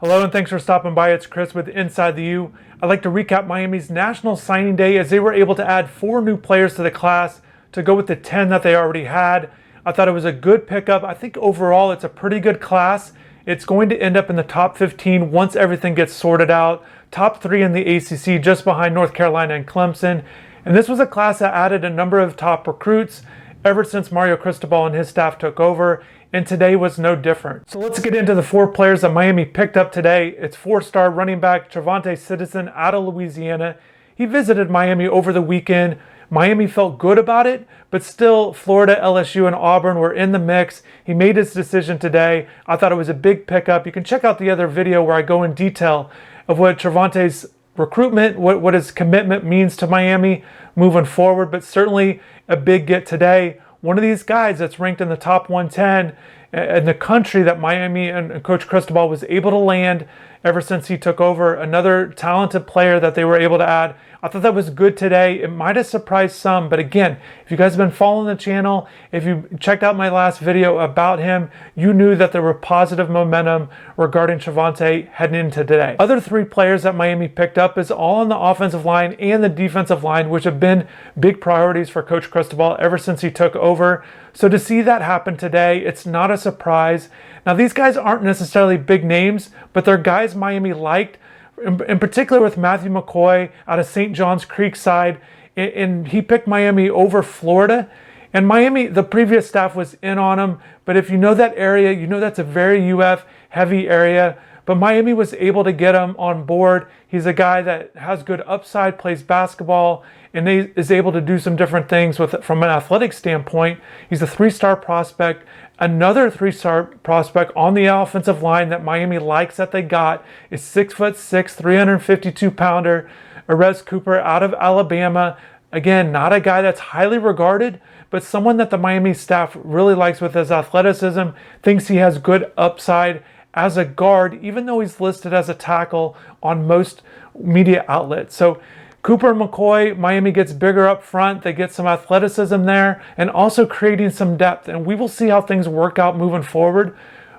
Hello and thanks for stopping by. It's Chris with Inside the U. I'd like to recap Miami's National Signing Day as they were able to add 4 new players to the class to go with the 10 that they already had. I thought it was a good pickup. I think overall it's a pretty good class. It's going to end up in the top 15 once everything gets sorted out. Top 3 in the ACC, just behind North Carolina and Clemson. And this was a class that added a number of top recruits ever since Mario Cristobal and his staff took over. And today was no different. So let's get into the 4 players that Miami picked up today. It's 4-star running back Trevante Citizen out of Louisiana. He visited Miami over the weekend. Miami felt good about it, but still Florida, LSU, and Auburn were in the mix. He made his decision today. I thought it was a big pickup. You can check out the other video where I go in detail of what Trevante's recruitment, what his commitment means to Miami moving forward, but certainly a big get today. One of these guys that's ranked in the top 110 in the country that Miami and Coach Cristobal was able to land ever since he took over. Another talented player that they were able to add. I thought that was good today. It might have surprised some, but again, if you guys have been following the channel, if you checked out my last video about him, you knew that there were positive momentum regarding Trevante heading into today. Other 3 players that Miami picked up is all on the offensive line and the defensive line, which have been big priorities for Coach Cristobal ever since he took over. So to see that happen today, it's not a surprise. Now, these guys aren't necessarily big names, but they're guys Miami liked, in particular with Matthew Mccoy out of St. John's Creekside, and he picked Miami over Florida. And Miami, the previous staff was in on him, but if you know that area, you know that's a very UF heavy area. But Miami was able to get him on board. He's a guy that has good upside, plays basketball, and he is able to do some different things from an athletic standpoint. He's a 3-star prospect. Another 3-star prospect on the offensive line that Miami likes that they got is 6'6", 352-pounder, Erez Cooper out of Alabama. Again, not a guy that's highly regarded, but someone that the Miami staff really likes with his athleticism, thinks he has good upside as a guard, even though he's listed as a tackle on most media outlets. So Cooper and McCoy, Miami gets bigger up front. They get some athleticism there and also creating some depth. And we will see how things work out moving forward.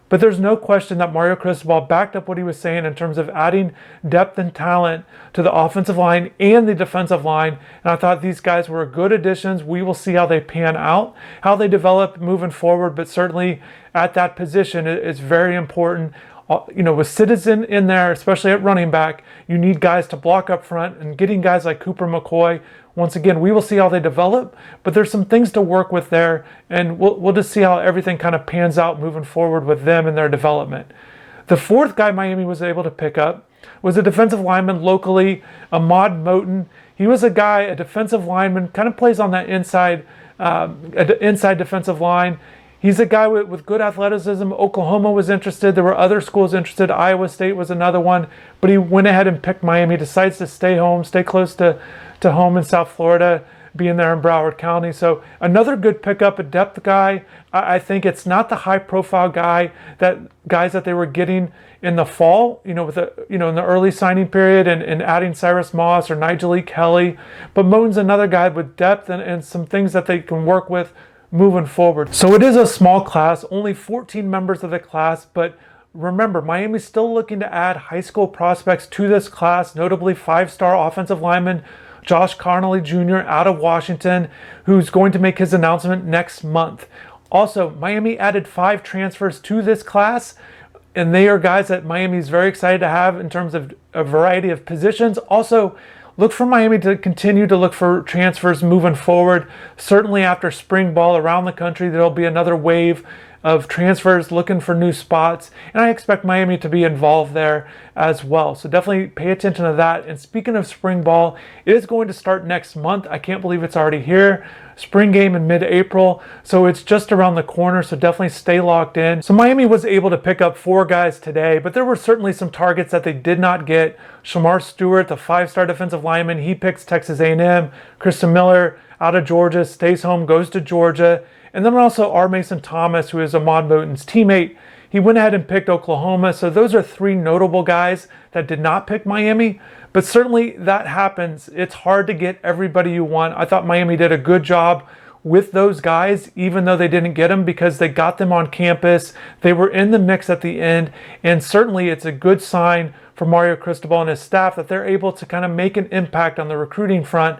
But there's no question that Mario Cristobal backed up what he was saying in terms of adding depth and talent to the offensive line and the defensive line. And I thought these guys were good additions. We will see how they pan out, how they develop moving forward. But certainly at that position, it's very important. You know, with Citizen in there, especially at running back, you need guys to block up front, and getting guys like Cooper McCoy, once again, we will see how they develop, but there's some things to work with there, and we'll just see how everything kind of pans out moving forward with them and their development. The 4th guy Miami was able to pick up was a defensive lineman locally, Ahmad Moten. He was a guy, a defensive lineman, kind of plays on that inside defensive line. He's a guy with good athleticism. Oklahoma was interested. There were other schools interested. Iowa State was another one. But he went ahead and picked Miami, decides to stay home, stay close to home in South Florida, being there in Broward County. So another good pickup, a depth guy. I think it's not the high-profile guys that they were getting in the fall, in the early signing period and adding Cyrus Moss or Nigel E. Kelly. But Moten's another guy with depth and some things that they can work with moving forward. So it is a small class, only 14 members of the class, but remember, Miami's still looking to add high school prospects to this class, notably 5-star offensive lineman Josh Connolly Jr. out of Washington, who's going to make his announcement next month. Also, Miami added 5 transfers to this class, and they are guys that Miami's very excited to have in terms of a variety of positions. Also, look for Miami to continue to look for transfers moving forward. Certainly after spring ball around the country, there'll be another wave of transfers looking for new spots. And I expect Miami to be involved there as well. So definitely pay attention to that. And speaking of spring ball, it is going to start next month. I can't believe it's already here. Spring game in mid-April. So it's just around the corner. So definitely stay locked in. So Miami was able to pick up 4 guys today, but there were certainly some targets that they did not get. Shamar Stewart, the 5-star defensive lineman, he picks Texas A&M. Christian Miller out of Georgia, stays home, goes to Georgia. And then also R. Mason Thomas, who is Ahmad Moten's teammate. He went ahead and picked Oklahoma. So those are 3 notable guys that did not pick Miami. But certainly that happens. It's hard to get everybody you want. I thought Miami did a good job with those guys, even though they didn't get them, because they got them on campus. They were in the mix at the end, and certainly it's a good sign for Mario Cristobal and his staff that they're able to kind of make an impact on the recruiting front,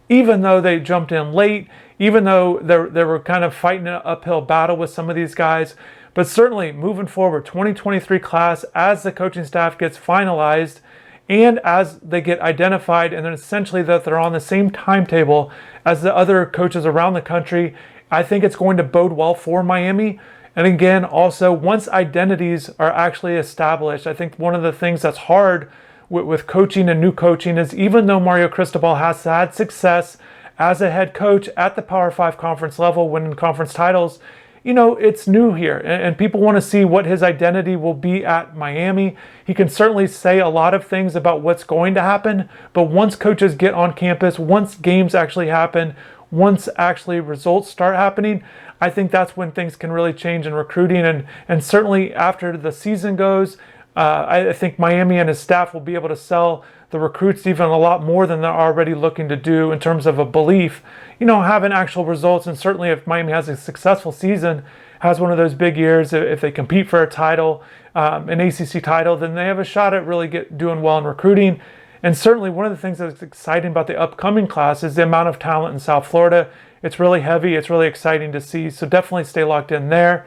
even though they jumped in late, even though they were kind of fighting an uphill battle with some of these guys. But certainly moving forward, 2023 class, as the coaching staff gets finalized and as they get identified, and then essentially that they're on the same timetable as the other coaches around the country, I think it's going to bode well for Miami. And again, also, once identities are actually established, I think one of the things that's hard with coaching and new coaching is, even though Mario Cristobal has had success as a head coach at the Power 5 conference level, winning conference titles, it's new here, and people want to see what his identity will be at Miami. He can certainly say a lot of things about what's going to happen, but once coaches get on campus, once games actually happen, once actually results start happening, I think that's when things can really change in recruiting. And certainly after the season goes, I think Miami and his staff will be able to sell the recruits even a lot more than they're already looking to do in terms of a belief, having actual results. And certainly if Miami has a successful season, has one of those big years, if they compete for a title, an ACC title, then they have a shot at really doing well in recruiting. And certainly one of the things that's exciting about the upcoming class is the amount of talent in South Florida. It's really heavy. It's really exciting to see. So definitely stay locked in there.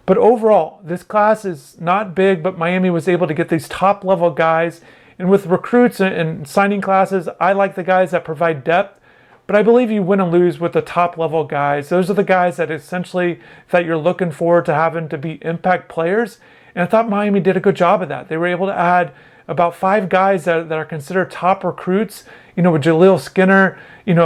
But overall, this class is not big, but Miami was able to get these top level guys. And with recruits and signing classes, I like the guys that provide depth, but I believe you win and lose with the top level guys. Those are the guys that essentially that you're looking forward to having to be impact players. And I thought Miami did a good job of that. They were able to add about 5 guys that are considered top recruits, with Jaleel Skinner,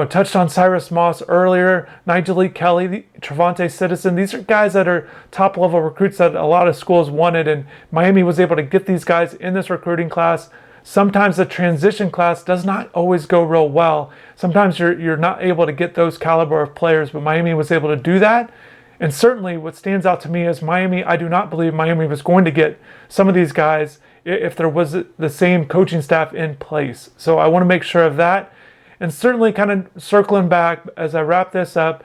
touched on Cyrus Moss earlier, Nigel Kelly, Trevante Citizen. These are guys that are top level recruits that a lot of schools wanted, and Miami was able to get these guys in this recruiting class. Sometimes the transition class does not always go real well. Sometimes you're not able to get those caliber of players, but Miami was able to do that. And certainly what stands out to me is Miami. I do not believe Miami was going to get some of these guys if there was the same coaching staff in place. So I want to make sure of that. And certainly kind of circling back as I wrap this up,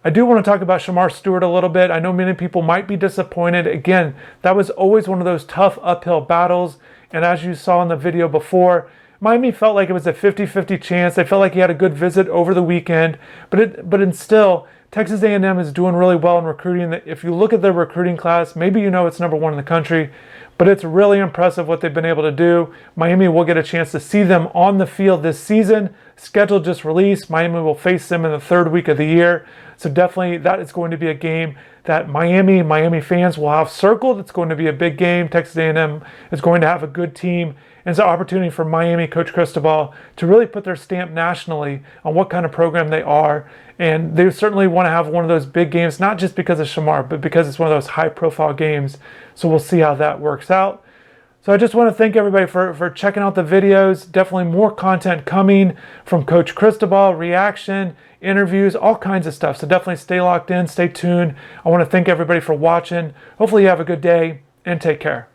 I do want to talk about Shamar Stewart a little bit. I know many people might be disappointed. Again, that was always one of those tough uphill battles. And as you saw in the video before, Miami felt like it was a 50-50 chance. They felt like he had a good visit over the weekend. But still, Texas A&M is doing really well in recruiting. If you look at their recruiting class, maybe it's number 1 in the country, but it's really impressive what they've been able to do. Miami will get a chance to see them on the field this season. Schedule just released. Miami will face them in the 3rd week of the year. So definitely that is going to be a game that Miami fans will have circled. It's going to be a big game. Texas A&M is going to have a good team. And it's an opportunity for Miami, Coach Cristobal, to really put their stamp nationally on what kind of program they are. And they certainly want to have one of those big games, not just because of Shamar, but because it's one of those high-profile games. So we'll see how that works out. So I just want to thank everybody for checking out the videos. Definitely more content coming from Coach Cristobal, reaction, interviews, all kinds of stuff. So definitely stay locked in, stay tuned. I want to thank everybody for watching. Hopefully you have a good day and take care.